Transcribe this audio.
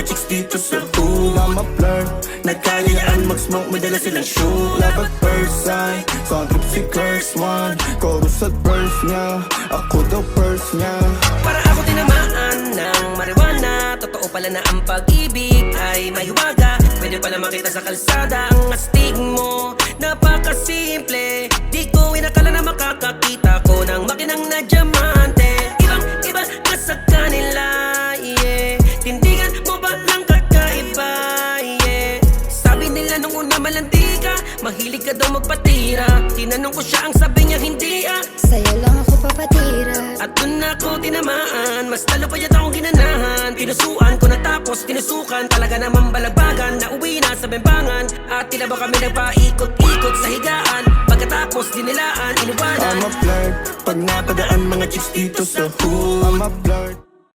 chicks dito sa hood. I'm a flirt, nagkayaan mag-smoke, madala silang shoot. Love at first sight, sound trip si curse one. Chorus at verse niya, ako daw first niya. Para ako tinamaan ng marijuana. Totoo pala na ang pag-ibig ay mahiwaga. Pwede pala makita sa kalsada ang astig mo. Napakasimple, di ko inakala na makakakita ko ng makinang na diamante. Ibang iba na sa kanila, yeah. Tindigan mo ba lang kakaiba, yeah. Sabi nila nung una malandi ka, mahilig ka daw magpatira. Tinanong ko siya, ang sabi niya hindi ah. Sa'yo lang ako papatira. At dun ako tinamaan, mas lalo pa yata akong ginanahan. Pinusuan ko na tapos tinusukan, talaga naman balagbagan. Nauwi na sa bembangan, at tila ba kami nagpaikot-ikot sa higaan. Pagkatapos dinilaan, I'm iniwanan. a flirt, pag napadaan mga chicks dito sa hood. I'm a flirt.